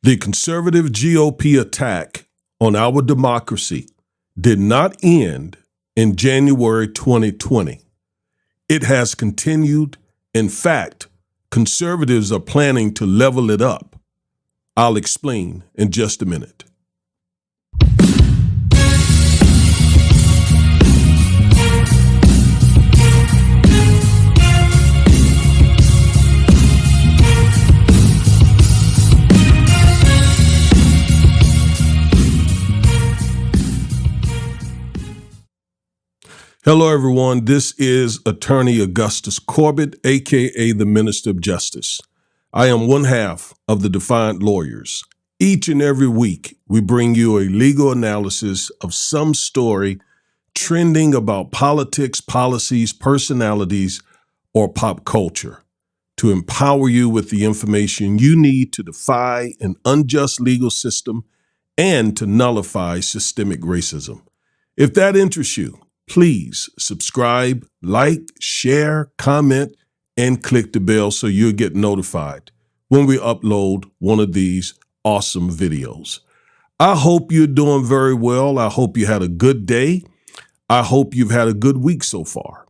The conservative GOP attack on our democracy did not end in January 2020. It has continued. In fact, conservatives are planning to level it up. I'll explain in just a minute. Hello, everyone. This is Attorney Augustus Corbett, a.k.a. the Minister of Justice. I am one half of the Defiant Lawyers. Each and every week, we bring you a legal analysis of some story trending about politics, policies, personalities, or pop culture to empower you with the information you need to defy an unjust legal system and to nullify systemic racism. If that interests you, please subscribe, like, share, comment, and click the bell so you'll get notified when we upload one of these awesome videos. I hope you're doing very well. I hope you had a good day. I hope you've had a good week so far.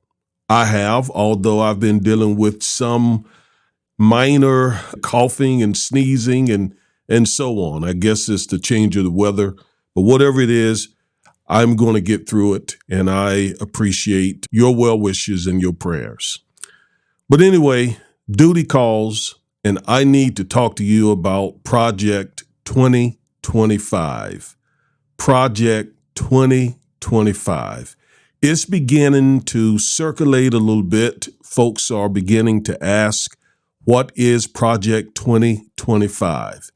I have, although I've been dealing with some minor coughing and sneezing and so on. I guess it's the change of the weather, but whatever it is, I'm going to get through it, and I appreciate your well wishes and your prayers. But anyway, duty calls, and I need to talk to you about Project 2025. Project 2025. It's beginning to circulate a little bit. Folks are beginning to ask, what is Project 2025?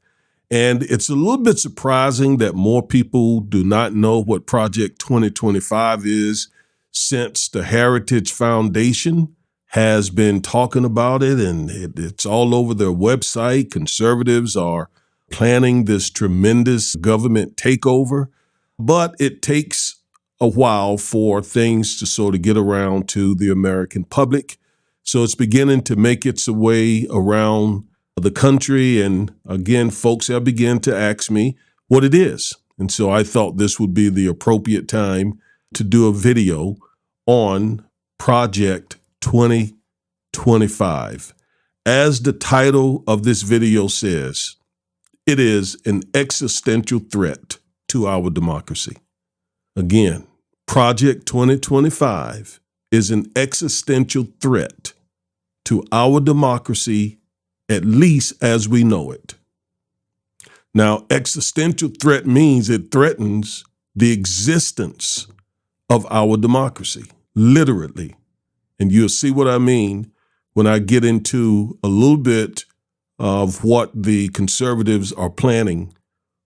And it's a little bit surprising that more people do not know what Project 2025 is, since the Heritage Foundation has been talking about it, and it's all over their website. Conservatives are planning this tremendous government takeover, but it takes a while for things to sort of get around to the American public. So it's beginning to make its way around the country. And again, folks have begun to ask me what it is. And so I thought this would be the appropriate time to do a video on Project 2025. As the title of this video says, it is an existential threat to our democracy. Again, Project 2025 is an existential threat to our democracy, at least as we know it. Now, existential threat means it threatens the existence of our democracy, literally. And you'll see what I mean when I get into a little bit of what the conservatives are planning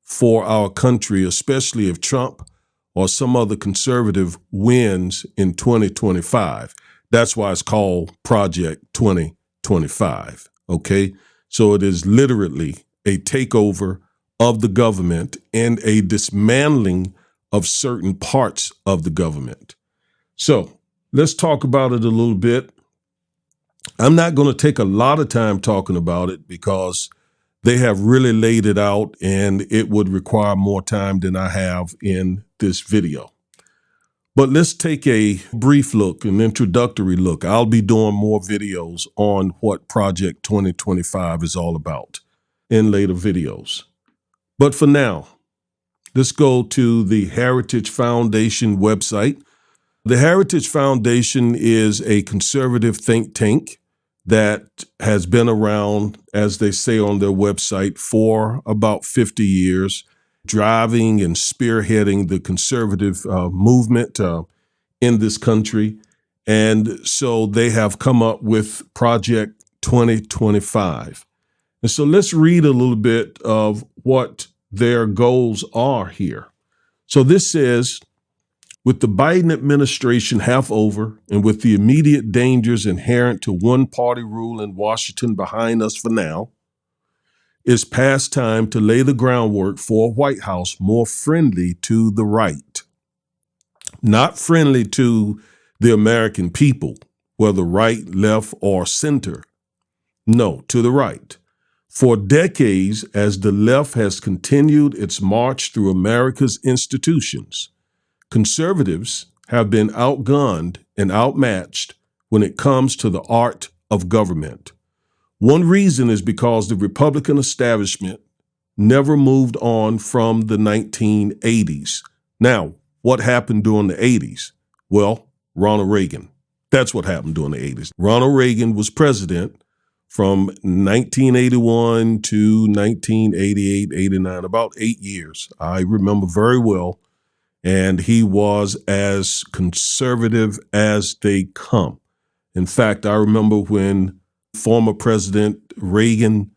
for our country, especially if Trump or some other conservative wins in 2025. That's why it's called Project 2025. Okay, so it is literally a takeover of the government and a dismantling of certain parts of the government. So let's talk about it a little bit. I'm not going to take a lot of time talking about it because they have really laid it out, and it would require more time than I have in this video. But let's take a brief look, an introductory look. I'll be doing more videos on what Project 2025 is all about in later videos. But for now, let's go to the Heritage Foundation website. The Heritage Foundation is a conservative think tank that has been around, as they say on their website, for about 50 years. Driving and spearheading the conservative movement in this country. And so they have come up with Project 2025. And so let's read a little bit of what their goals are here. So this says, with the Biden administration half over and with the immediate dangers inherent to one-party rule in Washington behind us for now, it's past time to lay the groundwork for a White House more friendly to the right. Not friendly to the American people, whether right, left, or center. No, to the right. For decades, as the left has continued its march through America's institutions, conservatives have been outgunned and outmatched when it comes to the art of government. One reason is because the Republican establishment never moved on from the 1980s. Now, what happened during the 80s? Well, Ronald Reagan. That's what happened during the 80s. Ronald Reagan was president from 1981 to 1988, 89, about 8 years. I remember very well. And he was as conservative as they come. In fact, I remember when former President Reagan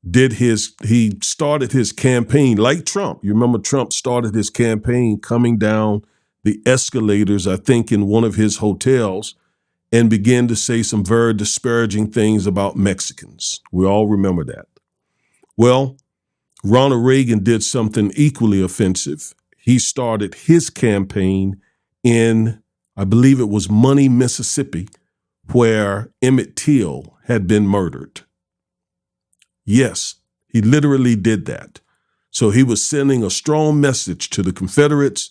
he started his campaign like Trump. You remember Trump started his campaign coming down the escalators, I think, in one of his hotels, and began to say some very disparaging things about Mexicans. We all remember that. Well, Ronald Reagan did something equally offensive. He started his campaign in, I believe it was Money, Mississippi, where Emmett Till had been murdered. Yes, he literally did that. So he was sending a strong message to the Confederates,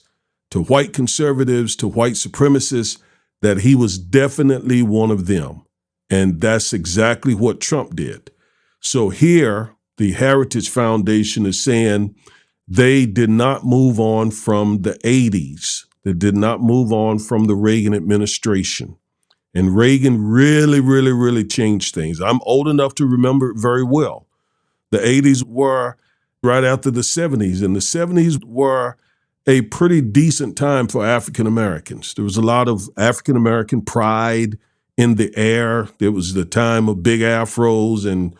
to white conservatives, to white supremacists, that he was definitely one of them. And that's exactly what Trump did. So here, the Heritage Foundation is saying they did not move on from the 80s. They did not move on from the Reagan administration. And Reagan really changed things. I'm old enough to remember it very well. The 80s were right after the 70s, and the 70s were a pretty decent time for African Americans. There was a lot of African American pride in the air. There was the time of big afros and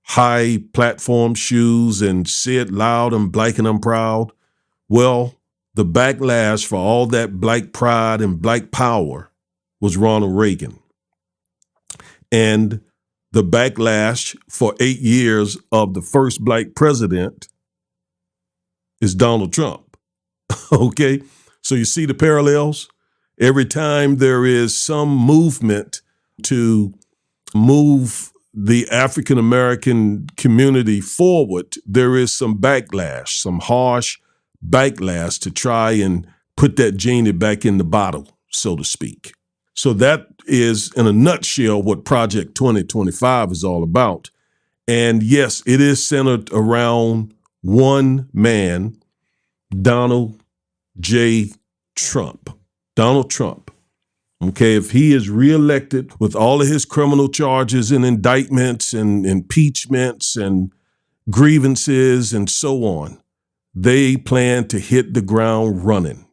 high platform shoes and say it loud and black and I'm proud. Well, the backlash for all that black pride and black power was Ronald Reagan. And the backlash for 8 years of the first black president is Donald Trump. Okay? So you see the parallels? Every time there is some movement to move the African American community forward, there is some backlash, some harsh backlash to try and put that genie back in the bottle, so to speak. So that is, in a nutshell, what Project 2025 is all about. And yes, it is centered around one man, Donald J. Trump. Donald Trump. Okay, if he is reelected with all of his criminal charges and indictments and impeachments and grievances and so on, they plan to hit the ground running.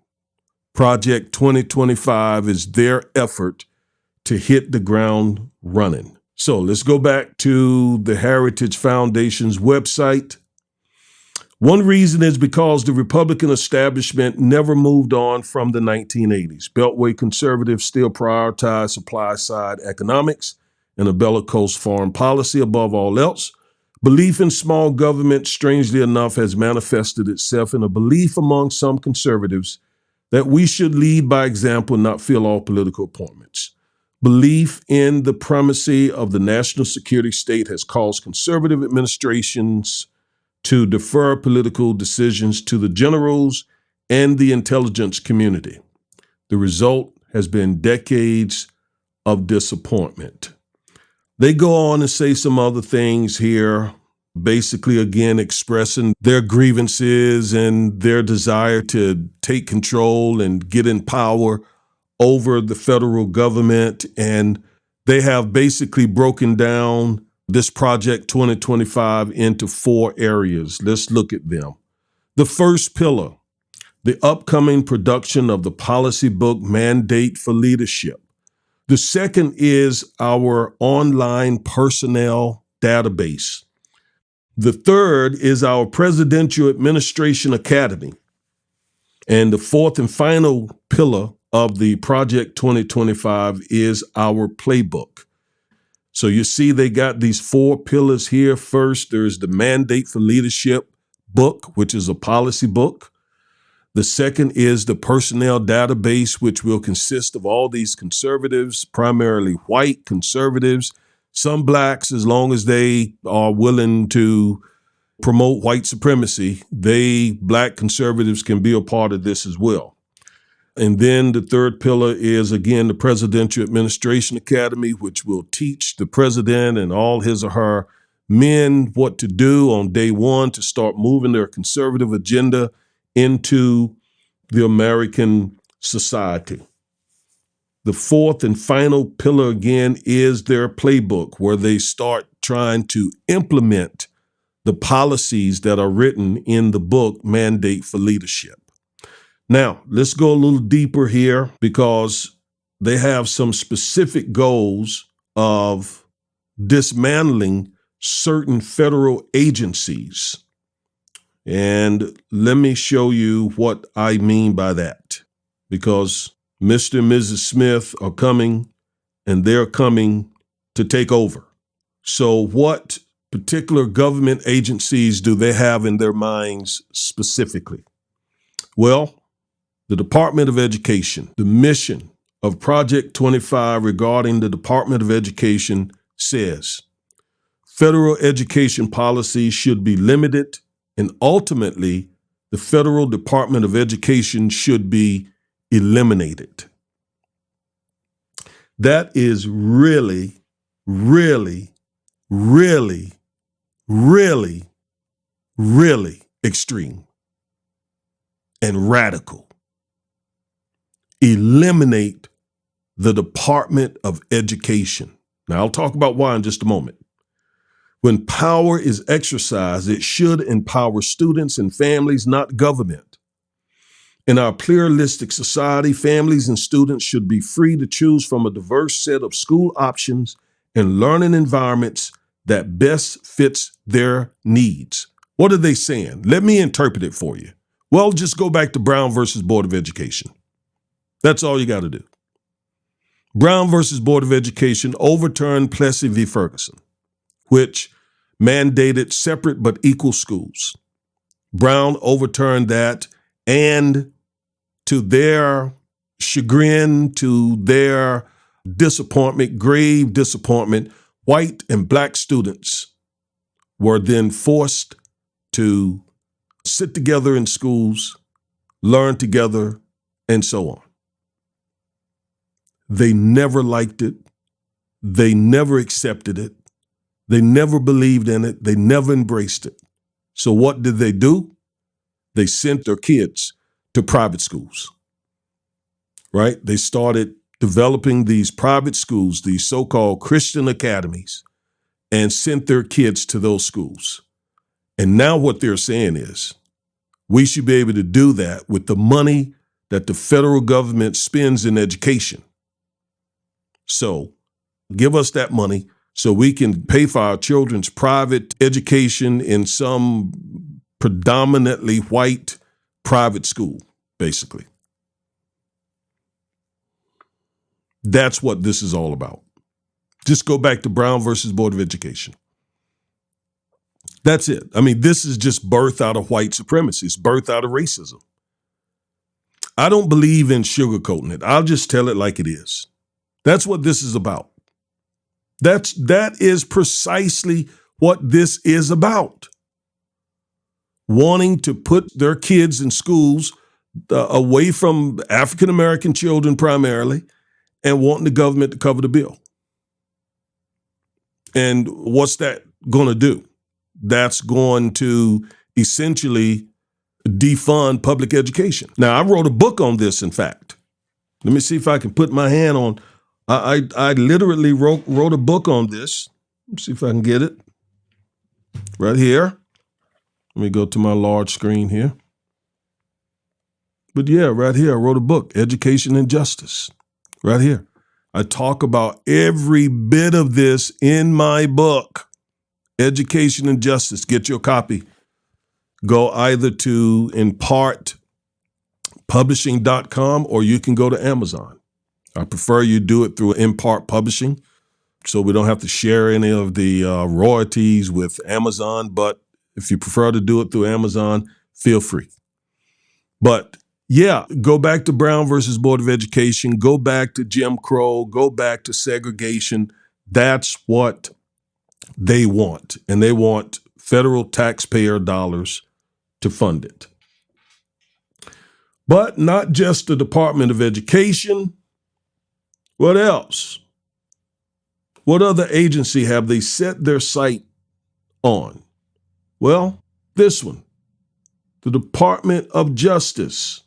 Project 2025 is their effort to hit the ground running. So let's go back to the Heritage Foundation's website. One reason is because the Republican establishment never moved on from the 1980s. Beltway conservatives still prioritize supply-side economics and a bellicose foreign policy above all else. Belief in small government, strangely enough, has manifested itself in a belief among some conservatives that we should lead by example and not fill all political appointments. Belief in the primacy of the national security state has caused conservative administrations to defer political decisions to the generals and the intelligence community. The result has been decades of disappointment. They go on and say some other things here, basically, again, expressing their grievances and their desire to take control and get in power over the federal government. And they have basically broken down this Project 2025 into 4 areas. Let's look at them. The first pillar, the upcoming production of the policy book Mandate for Leadership. The second is our online personnel database. The third is our Presidential Administration Academy. And the fourth and final pillar of the Project 2025 is our playbook. So you see they got these 4 pillars here. First, there's the Mandate for Leadership book, which is a policy book. The second is the personnel database, which will consist of all these conservatives, primarily white conservatives, Some blacks, as long as they are willing to promote white supremacy, black conservatives can be a part of this as well. And then the third pillar is, again, the Presidential Administration Academy, which will teach the president and all his or her men what to do on day one to start moving their conservative agenda into the American society. The fourth and final pillar, again, is their playbook, where they start trying to implement the policies that are written in the book, Mandate for Leadership. Now, let's go a little deeper here, because they have some specific goals of dismantling certain federal agencies. And let me show you what I mean by that, because Mr. and Mrs. Smith are coming, and they're coming to take over. So what particular government agencies do they have in their minds specifically? Well, the Department of Education, the mission of Project 25 regarding the Department of Education says, federal education policy should be limited, and ultimately, the Federal Department of Education should be eliminated. That is really, really, really, really, really extreme and radical. Eliminate the Department of Education. Now, I'll talk about why in just a moment. When power is exercised, it should empower students and families, not government. In our pluralistic society, families and students should be free to choose from a diverse set of school options and learning environments that best fits their needs. What are they saying? Let me interpret it for you. Well, just go back to Brown versus Board of Education. That's all you got to do. Brown versus Board of Education overturned Plessy v. Ferguson, which mandated separate but equal schools. Brown overturned that, and to their chagrin, to their disappointment, grave disappointment, white and black students were then forced to sit together in schools, learn together, and so on. They never liked it. They never accepted it. They never believed in it. They never embraced it. So what did they do? They sent their kids to private schools, right? They started developing these private schools, these so-called Christian academies, and sent their kids to those schools. And now what they're saying is, we should be able to do that with the money that the federal government spends in education. So give us that money so we can pay for our children's private education in some predominantly white private school, basically. That's what this is all about. Just go back to Brown versus Board of Education. That's it. I mean, this is just birth out of white supremacy. It's birth out of racism. I don't believe in sugarcoating it. I'll just tell it like it is. That's what this is about. That is precisely what this is about. Wanting to put their kids in schools away from African-American children primarily, and wanting the government to cover the bill. And what's that going to do? That's going to essentially defund public education. Now, I wrote a book on this, in fact. Let me see if I can put my hand on. I literally wrote a book on this. Let me see if I can get it. Right here. Let me go to my large screen here. But yeah, right here, I wrote a book, Education and Justice. Right here. I talk about every bit of this in my book, Education and Justice. Get your copy. Go either to InPartPublishing.com or you can go to Amazon. I prefer you do it through InPart Publishing so we don't have to share any of the royalties with Amazon. But if you prefer to do it through Amazon, feel free. But yeah, go back to Brown versus Board of Education, go back to Jim Crow, go back to segregation. That's what they want. And they want federal taxpayer dollars to fund it. But not just the Department of Education. What else? What other agency have they set their sight on? Well, this one, the Department of Justice.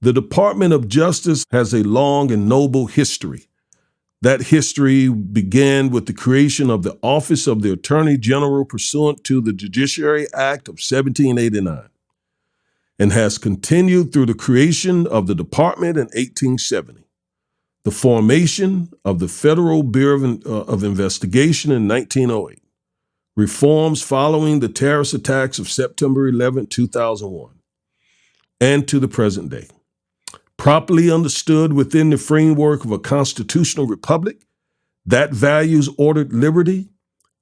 The Department of Justice has a long and noble history. That history began with the creation of the Office of the Attorney General pursuant to the Judiciary Act of 1789 and has continued through the creation of the department in 1870, the formation of the Federal Bureau of Investigation in 1908, reforms following the terrorist attacks of September 11, 2001, and to the present day. Properly understood within the framework of a constitutional republic that values ordered liberty,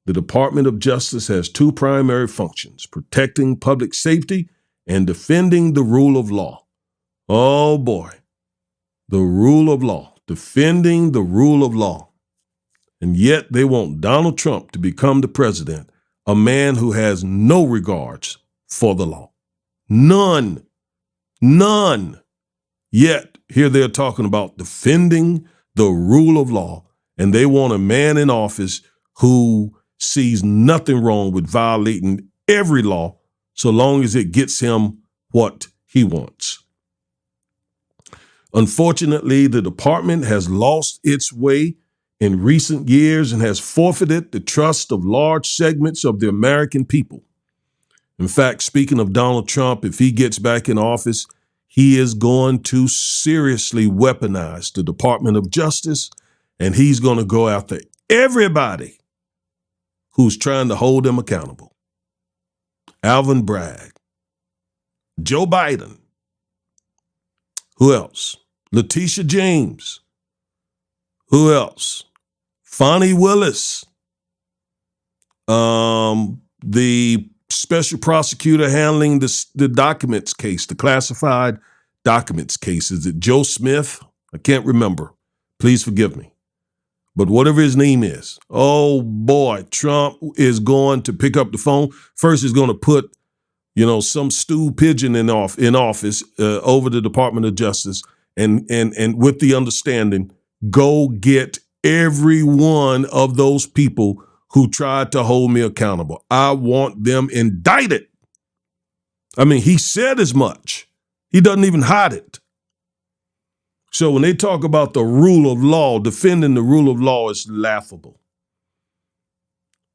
the Department of Justice has two primary functions: protecting public safety and defending the rule of law. Oh boy, the rule of law, defending the rule of law. And yet they want Donald Trump to become the president, a man who has no regards for the law. None. Yet, here they're talking about defending the rule of law, and they want a man in office who sees nothing wrong with violating every law so long as it gets him what he wants. Unfortunately, the department has lost its way in recent years and has forfeited the trust of large segments of the American people. In fact, speaking of Donald Trump, if he gets back in office, he is going to seriously weaponize the Department of Justice, and he's going to go after everybody who's trying to hold him accountable. Alvin Bragg, Joe Biden, who else? Letitia James, who else? Fonnie Willis, the special prosecutor handling the documents case, the classified documents case. Is it Joe Smith? I can't remember. Please forgive me. But whatever his name is, oh boy, Trump is going to pick up the phone. First, he's going to put, some stew pigeon in office over the Department of Justice, and with the understanding, go get every one of those people who tried to hold me accountable. I want them indicted. I mean, he said as much. He doesn't even hide it. So when they talk about the rule of law, defending the rule of law is laughable.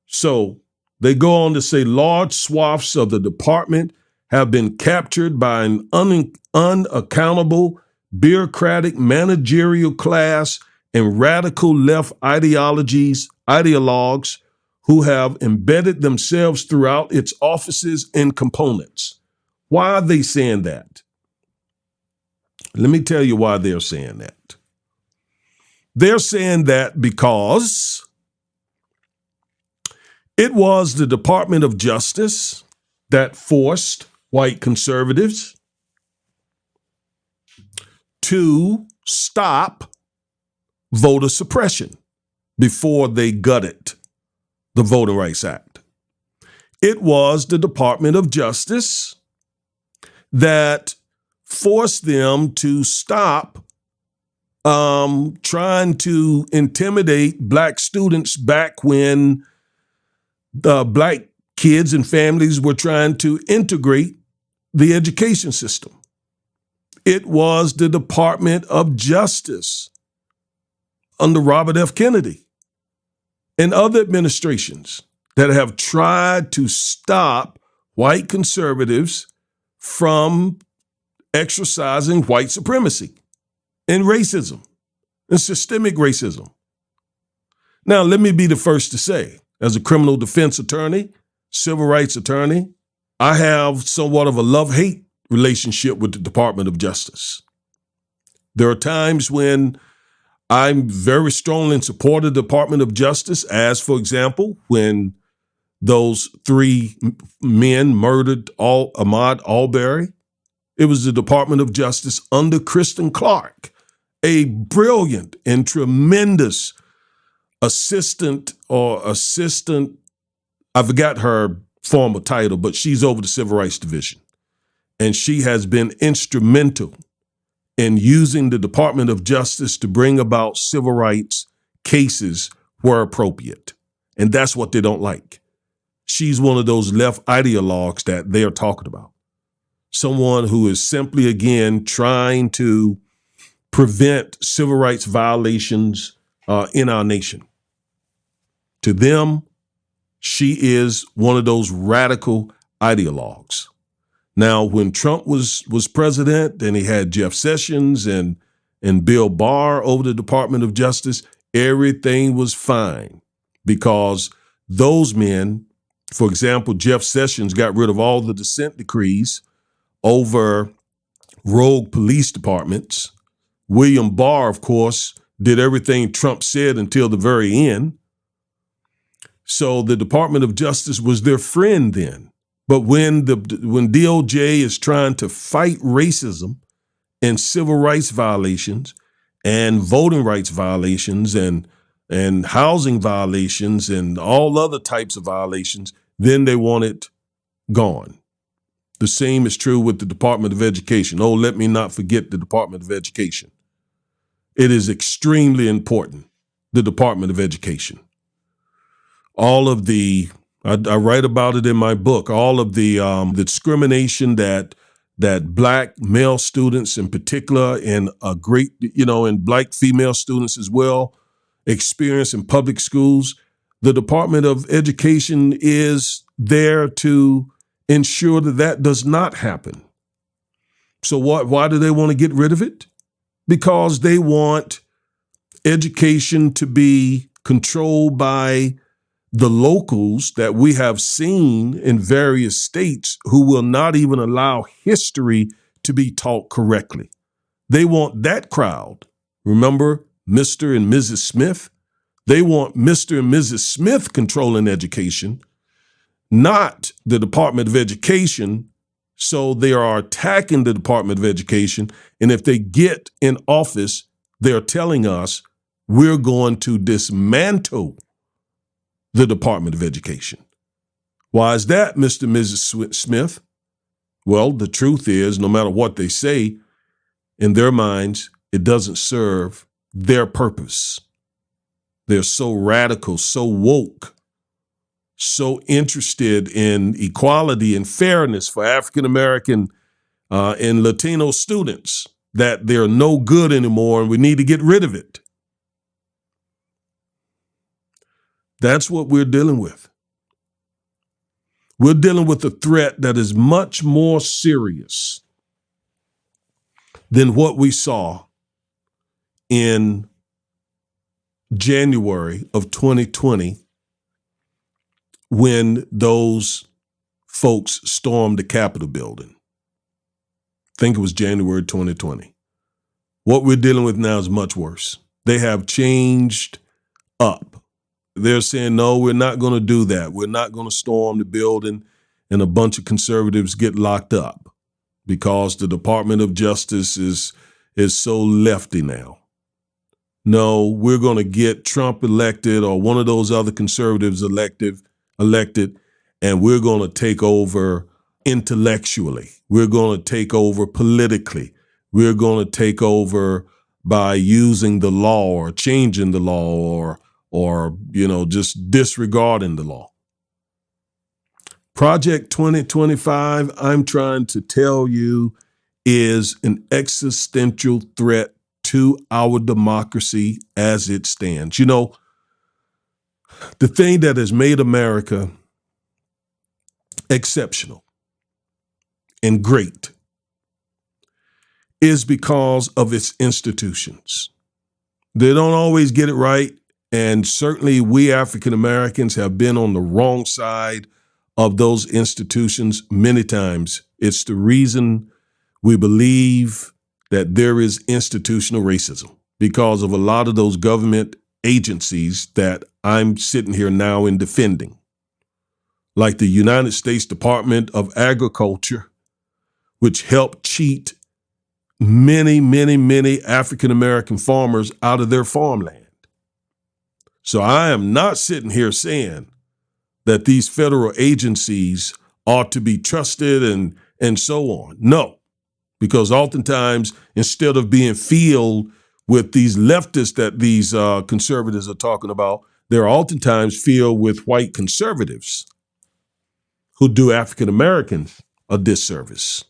So they go on to say large swaths of the department have been captured by an unaccountable, bureaucratic, managerial class and radical left ideologues who have embedded themselves throughout its offices and components. Why are they saying that? Let me tell you why they're saying that. They're saying that because it was the Department of Justice that forced white conservatives to stop voter suppression before they gutted the Voting Rights Act. It was the Department of Justice that forced them to stop trying to intimidate black students back when the black kids and families were trying to integrate the education system. It was the Department of Justice under Robert F. Kennedy and other administrations that have tried to stop white conservatives from exercising white supremacy and racism and systemic racism. Now, let me be the first to say, as a criminal defense attorney, civil rights attorney, I have somewhat of a love-hate relationship with the Department of Justice. There are times when I'm very strongly in support of the Department of Justice, as, for example, when those 3 men murdered Ahmaud Arbery. It was the Department of Justice under Kristen Clark, a brilliant and tremendous assistant, I forgot her formal title, but she's over the Civil Rights Division. And she has been instrumental in using the Department of Justice to bring about civil rights cases where appropriate. And that's what they don't like. She's one of those left ideologues that they're talking about. Someone who is simply, again, trying to prevent civil rights violations in our nation. To them, she is one of those radical ideologues. Now, when Trump was president and he had Jeff Sessions and Bill Barr over the Department of Justice, everything was fine because those men, for example, Jeff Sessions got rid of all the dissent decrees over rogue police departments. William Barr, of course, did everything Trump said until the very end. So the Department of Justice was their friend then. But when DOJ is trying to fight racism and civil rights violations and voting rights violations and housing violations and all other types of violations, then they want it gone. The same is true with the Department of Education. Oh, let me not forget the Department of Education. It is extremely important, the Department of Education. All of the, I write about it in my book, all of the discrimination that Black male students in particular and and Black female students as well experience in public schools. The Department of Education is there to ensure that does not happen. So why do they want to get rid of it? Because they want education to be controlled by the locals that we have seen in various states who will not even allow history to be taught correctly. They want that crowd. Remember Mr. and Mrs. Smith? They want Mr. and Mrs. Smith controlling education, not the Department of Education. So they are attacking the Department of Education. And if they get in office, they're telling us we're going to dismantle the Department of Education. Why is that, Mr. and Mrs. Smith? Well, the truth is, no matter what they say, in their minds, it doesn't serve their purpose. They're so radical, so woke, so interested in equality and fairness for African American and Latino students that they're no good anymore and we need to get rid of it. That's what we're dealing with. We're dealing with a threat that is much more serious than what we saw in January of 2020 when those folks stormed the Capitol building. I think it was January 2020. What we're dealing with now is much worse. They have changed up. They're saying, no, we're not going to do that. We're not going to storm the building and a bunch of conservatives get locked up because the Department of Justice is so lefty now. No, we're going to get Trump elected or one of those other conservatives elected, and we're going to take over intellectually. We're going to take over politically. We're going to take over by using the law or changing the law or just disregarding the law. Project 2025, I'm trying to tell you, is an existential threat to our democracy as it stands. The thing that has made America exceptional and great is because of its institutions. They don't always get it right. And certainly we African Americans have been on the wrong side of those institutions many times. It's the reason we believe that there is institutional racism because of a lot of those government agencies that I'm sitting here now in defending, like the United States Department of Agriculture, which helped cheat many, many, many African American farmers out of their farmland. So I am not sitting here saying that these federal agencies ought to be trusted and so on. No, because oftentimes, instead of being filled with these leftists that these conservatives are talking about, they're oftentimes filled with white conservatives who do African Americans a disservice.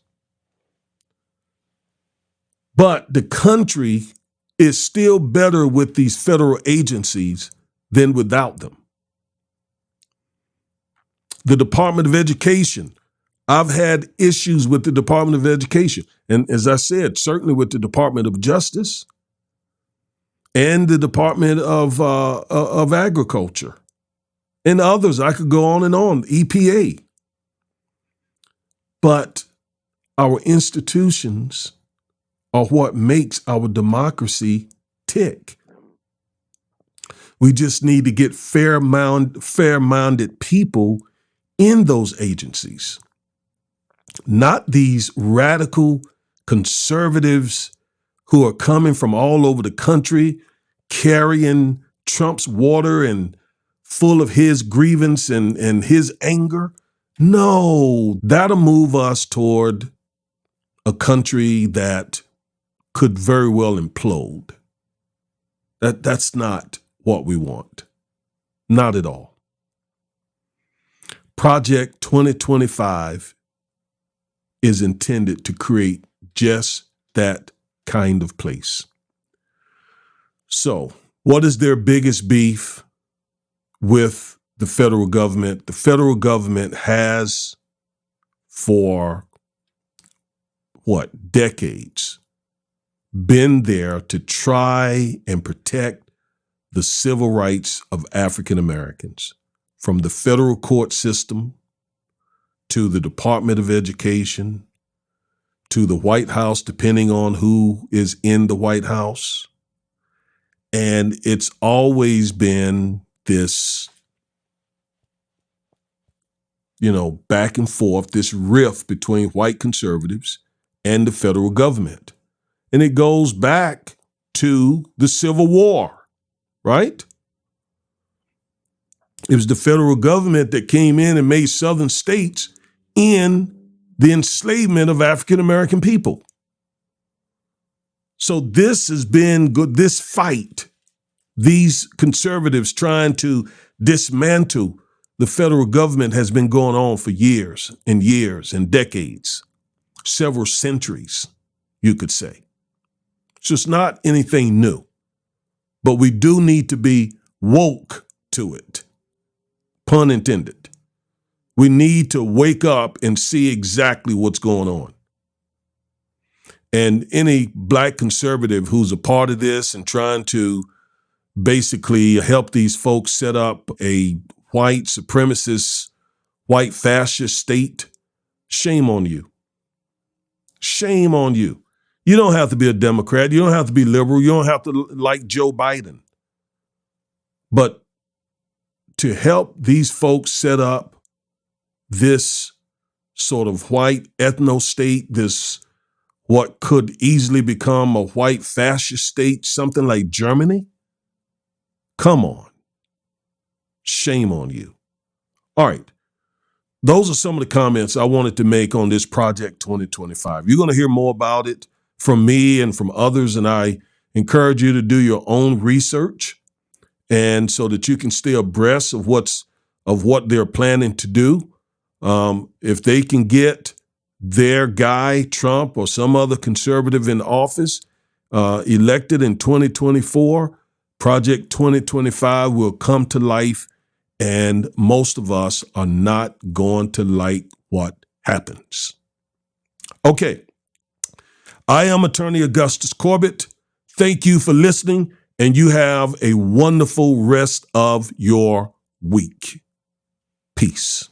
But the country is still better with these federal agencies than without them. The Department of Education. I've had issues with the Department of Education. And as I said, certainly with the Department of Justice and the Department of Agriculture and others. I could go on, EPA. But our institutions are what makes our democracy tick. We just need to get fair-minded people in those agencies, not these radical conservatives who are coming from all over the country, carrying Trump's water and full of his grievance and his anger. No, that'll move us toward a country that could very well implode. That's not what we want. Not at all. Project 2025 is intended to create just that kind of place. So, what is their biggest beef with the federal government? The federal government has, for decades, been there to try and protect the civil rights of African Americans, from the federal court system to the Department of Education to the White House, depending on who is in the White House. And it's always been this, back and forth, this rift between white conservatives and the federal government. And it goes back to the Civil War, right? It was the federal government that came in and made southern states in the enslavement of African American people. So this has been good, this fight, these conservatives trying to dismantle the federal government has been going on for years and decades, several centuries, you could say. So it's not anything new, but we do need to be woke to it, pun intended. We need to wake up and see exactly what's going on. And any black conservative who's a part of this and trying to basically help these folks set up a white supremacist, white fascist state, shame on you. Shame on you. You don't have to be a Democrat. You don't have to be liberal. You don't have to like Joe Biden. But to help these folks set up this sort of white ethno-state, this what could easily become a white fascist state, something like Germany? Come on. Shame on you. All right. Those are some of the comments I wanted to make on this Project 2025. You're going to hear more about it from me and from others, and I encourage you to do your own research, and so that you can stay abreast of what they're planning to do. If they can get their guy, Trump, or some other conservative in office, elected in 2024, Project 2025 will come to life, and most of us are not going to like what happens. Okay. I am Attorney Augustus Corbett. Thank you for listening, and you have a wonderful rest of your week. Peace.